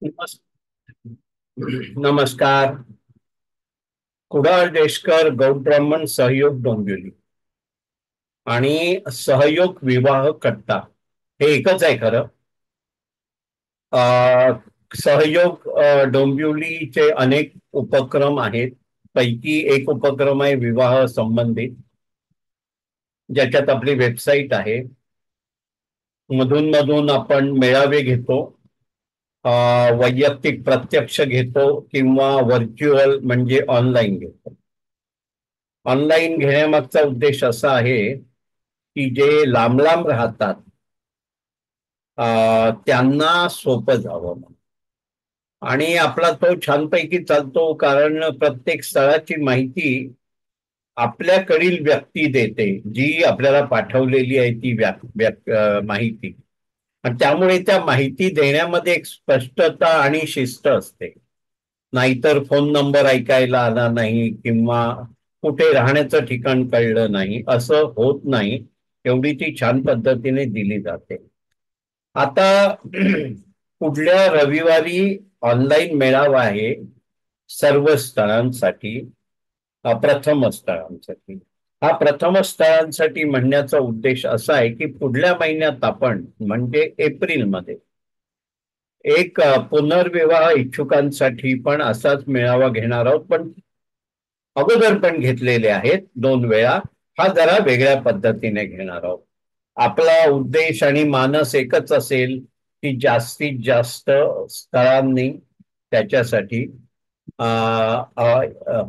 नमस्- नमस्कार. कुडाळ देशकर गौब्राह्मण सहयोग डोंबिवली आणि सहयोग विवाह कट्टा हे एकच आहे खरं. अ, सहयोग डोंबिवलीचे अनेक उपक्रम आहेत. पैकी एक उपक्रम आहे विवाह संबंधित, ज्याच्यात आपली वेबसाईट आहे. मधून मधून आपण मेळावे घेतो. अ, वैयक्तिक प्रत्यक्ष घेतो किंवा व्हर्च्युअल म्हणजे ऑनलाईन घेतो. ऑनलाईन घेण्यामागचा उद्देश असा आहे की जे लांब लांब राहतात त्यांना सोपं जावं आणि आपला तो छानपैकी चालतो, कारण प्रत्येक स्थळाची माहिती आपल्याकडील व्यक्ती देते, जी आपल्याला पाठवलेली आहे ती माहिती. आणि त्यामुळे त्या माहिती देण्यामध्ये एक स्पष्टता आणि शिस्त असते. नाहीतर फोन नंबर ऐकायला आला नाही किंवा कुठे राहण्याचं ठिकाण कळलं नाही, असं होत नाही. एवढी ती छान पद्धतीने दिली जाते. आता पुढल्या रविवारी ऑनलाईन मेळावा आहे सर्व स्थळांसाठी, प्रथम स्थळांसाठी. हा प्रथम स्थळांसाठी म्हणण्याचा उद्देश असा आहे की पुढल्या महिन्यात आपण म्हणजे एप्रिलमध्ये एक पुनर्विवाह इच्छुकांसाठी पण असाच मेळावा घेणार आहोत. पण अगोदर पण घेतलेले आहेत 2 वेळा. हा जरा वेगळ्या पद्धतीने घेणार आहोत. आपला उद्देश आणि मानस एकच असेल की जास्तीत जास्त स्थळांनी त्याच्यासाठी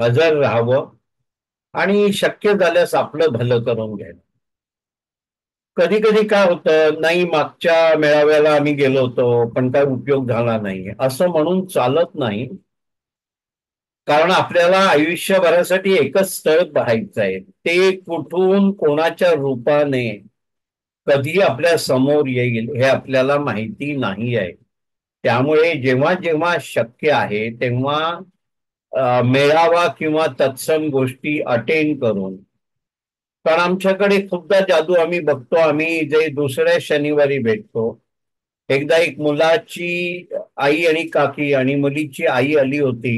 हजर राहावं आणि शक्य झाल्यास आपलं भलं करून घ्यायचं. कधी कधी काय होतं, नाही मागच्या मेळाव्याला आम्ही गेलो होतो पण काय उपयोग झाला नाही, असं म्हणून चालत नाही. कारण आपल्याला आयुष्यभरासाठी एकच स्थळ पाहायचं आहे. ते कुठून कोणाच्या रूपाने कधी आपल्या समोर येईल हे आपल्याला माहिती नाही आहे. त्यामुळे जेव्हा जेव्हा शक्य आहे तेव्हा मेळावा किंवा तत्सम गोष्टी अटेंड करून. कारण आमच्याकडे खूपदा जादू आम्ही बघतो. आम्ही जे दुसऱ्या शनिवारी भेटतो. एकदा एक मुलाची आई आणि काकी आणि मुलीची आई आली होती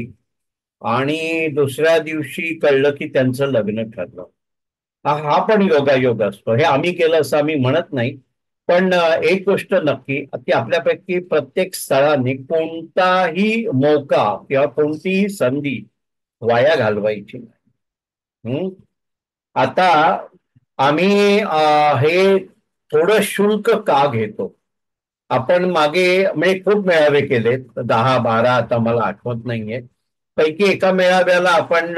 आणि दुसऱ्या दिवशी कळलं की त्यांचं लग्न ठरलं. हा पण योगायोग असतो. हे आम्ही केलं असं आम्ही म्हणत नाही. पण एक गोष्ट नक्की की आपल्यापैकी प्रत्येक स्थळाने कोणताही मौका किंवा कोणतीही संधी वाया घालवायची नाही. आता आम्ही हे थोडं शुल्क का घेतो. आपण मागे म्हणजे खूप मेळावे केलेत, 10-12 आता मला आठवत नाहीये. पैकी एका मेळाव्याला आपण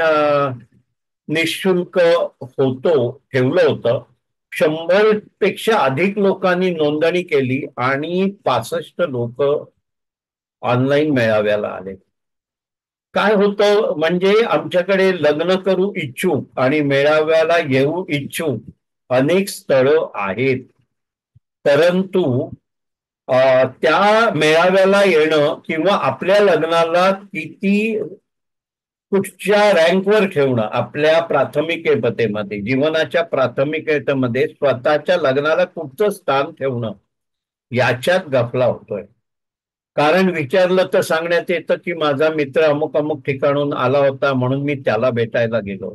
निशुल्क ठेवलं होतं. 100 पेक्षा अधिक लोकांनी नोंदणी केली आणि 65 लोक ऑनलाईन मेळाव्याला आले. काय होतं म्हणजे आमच्याकडे लग्न करू इच्छुक आणि मेळाव्याला येऊ इच्छुक अनेक स्थळं आहेत. परंतु त्या मेळाव्याला येणं किंवा आपल्या लग्नाला किती कुठच्या रँकवर ठेवणं, आपल्या प्राथमिकतेमध्ये, जीवनाच्या प्राथमिकतेमध्ये स्वतःच्या लग्नाला कुठचं स्थान ठेवणं, याच्यात गफला होतोय. कारण विचारलं तर सांगण्यात येतं की माझा मित्र अमुक अमुक ठिकाणून आला होता म्हणून मी त्याला भेटायला गेलो,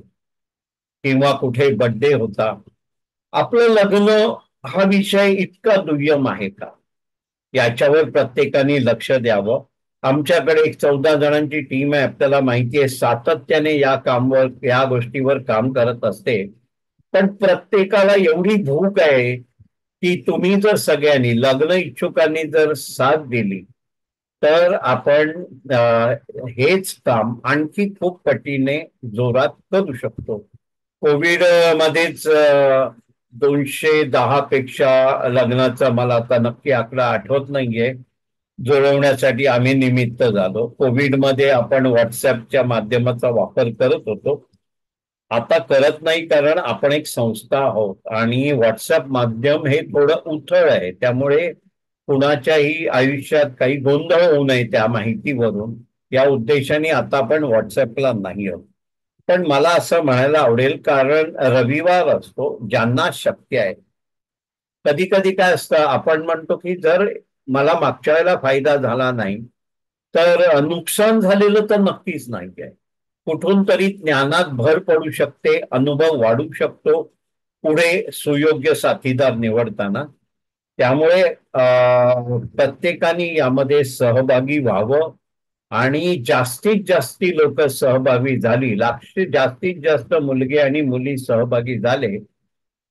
किंवा कुठे बर्थडे होता. आपलं लग्न हा विषय इतका दुय्यम आहे का, याच्यावर प्रत्येकाने लक्ष द्यावं. आमच्याकडे एक 14 जणांची टीम आहे. आपल्याला माहिती आहे सातत्याने या गोष्टीवर काम करत असते. पण प्रत्येकाला एवढी भूक आहे की तुम्ही जर सगळ्यांनी लग्न इच्छुकांनी जर साथ दिली तर आपण हेच काम आणखी खूप पटीने जोरात करू शकतो. कोविड मध्येच 210 पेक्षा लग्नाचा मला आता नक्की आकडा आठवत नाहीये, जुळवण्यासाठी आम्ही निमित्त झालो. कोविडमध्ये आपण व्हॉट्सअपच्या माध्यमाचा वापर करत होतो. आता करत नाही, कारण आपण एक संस्था आहोत आणि व्हॉट्सअप माध्यम हे थोडं उथळ आहे. त्यामुळे कुणाच्याही आयुष्यात काही गोंधळ होऊ नये त्या माहितीवरून, या उद्देशाने आता आपण व्हॉट्सअपला नाही आहोत. पण मला असं म्हणायला आवडेल, कारण रविवार असतो, ज्यांना शक्य आहे. कधी कधी काय असतं, आपण म्हणतो की जर मला मागच्या वेळेला फायदा झाला नाही तर नुकसान झालेलं तर नक्कीच नाही आहे. कुठून तरी ज्ञानात भर पडू शकते, अनुभव वाढू शकतो पुढे सुयोग्य साथीदार निवडताना. त्यामुळे प्रत्येकाने यामध्ये सहभागी व्हावं आणि जास्तीत जास्ती लोक सहभागी झाली, जास्तीत जास्त मुलगे आणि मुली सहभागी झाले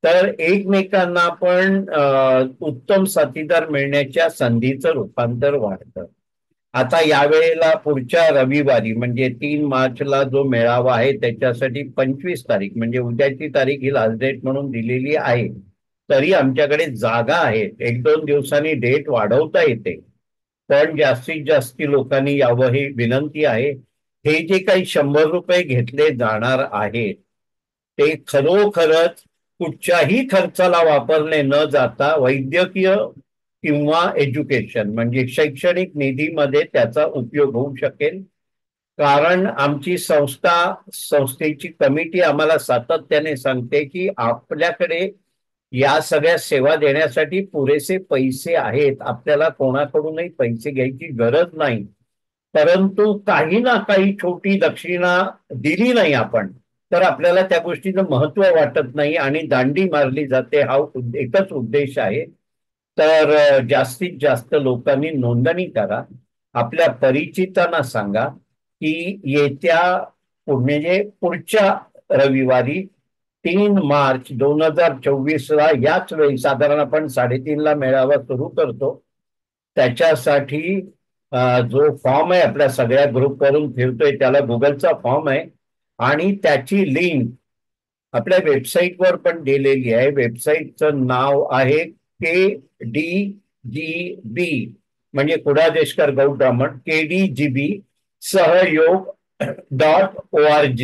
तर एकमेकांना पण उत्तम साथीदार मिळण्याच्या संधीचं रूपांतर वाढतं. आता यावेळेला पुढच्या रविवारी म्हणजे 3 मार्चला जो मेळावा आहे त्याच्यासाठी 25 तारीख म्हणजे उद्याची तारीख ही लास्ट डेट म्हणून दिलेली आहे. तरी आमच्याकडे जागा आहेत, 1-2 दिवसांनी डेट वाढवता येते. पण जास्तीत जास्त लोकांनी यावं ही विनंती आहे. हे जे काही 100 रुपये घेतले जाणार आहेत ते खरोखरच कुठच्याही खर्चाला वापरले न जाता वैद्यकीय किंवा एज्युकेशन म्हणजे शैक्षणिक निधीमध्ये त्याचा उपयोग होऊ शकेल. कारण आमची संस्थेची कमिटी आम्हाला सातत्याने सांगते की आपल्याकडे या सगळ्या सेवा देण्यासाठी पुरेसे पैसे आहेत, आपल्याला कोणाकडूनही पैसे घ्यायची गरज नाही. परंतु काही ना काही छोटी दक्षिणा दिली नाही आपण तर आपल्याला त्या गोष्टीचं महत्व वाटत नाही आणि दांडी मारली जाते. हा एकच उद्देश आहे. तर जास्तीत जास्त लोकांनी नोंदणी करा, आपल्या परिचितांना सांगा की येत्या म्हणजे पुढच्या रविवारी 3 मार्च 2024ला याच वेळी साधारण आपण 3:30ला मेळावा सुरू करतो. त्याच्यासाठी जो फॉर्म आहे आपल्या सगळ्या ग्रुपवरून फिरतोय त्याला गुगलचा फॉर्म आहे आणि त्याची लिंक आपल्या वेबसाईटवर पण दिलेली आहे. वेबसाईटचं नाव आहे KDGB म्हणजे कुडाळदेशकर गौड ब्राह्मण KDGB सहयोग.org.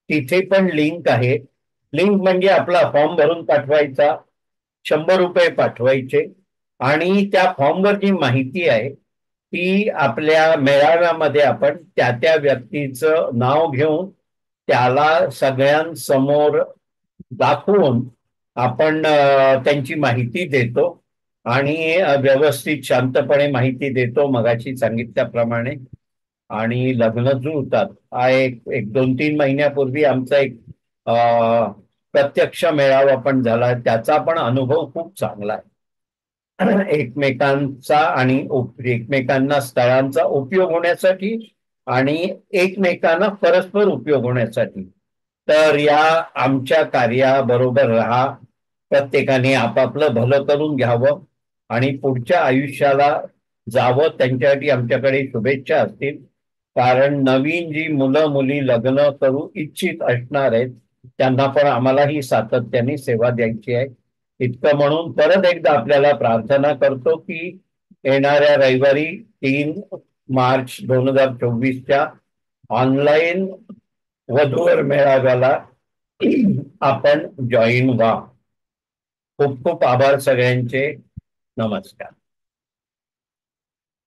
तिथे पण लिंक आहे. लिंक म्हणजे आपला फॉर्म भरून पाठवायचा, 100 रुपये पाठवायचे आणि त्या फॉर्मवर जी माहिती आहे ती आपल्या मेळाव्यामध्ये आपण त्या त्या व्यक्तीचं नाव घेऊन त्याला सगळ्यांसमोर दाखवून आपण त्यांची माहिती देतो आणि व्यवस्थित शांतपणे माहिती देतो मगाशी सांगितल्याप्रमाणे. आणि लग्न जुळतात. हा एक 2-3 महिन्यापूर्वी आमचा एक प्रत्यक्ष मेळावा पण झाला, त्याचा पण अनुभव खूप चांगला आहे. एकमेकांचा आणि एकमेकांना स्थळांचा उपयोग होण्यासाठी आणि एकमेकांना परस्पर उपयोग होण्यासाठी. तर या आमच्या कार्याबरोबर राहा, प्रत्येकाने आपापलं भलं करून घ्यावं आणि पुढच्या आयुष्याला जावं त्यांच्यासाठी आमच्याकडे शुभेच्छा असतील. कारण नवीन जी मुलं मुली लग्न करू इच्छित असणार आहेत त्यांना पण आम्हाला ही सातत्याने सेवा द्यायची आहे. इतकं म्हणून परत एकदा आपल्याला प्रार्थना करतो की येणाऱ्या रविवारी 3 मार्च 2024च्या ऑनलाईन वधूवर मेळाव्याला आपण जॉईन व्हा. खूप खूप आभार सगळ्यांचे. नमस्कार.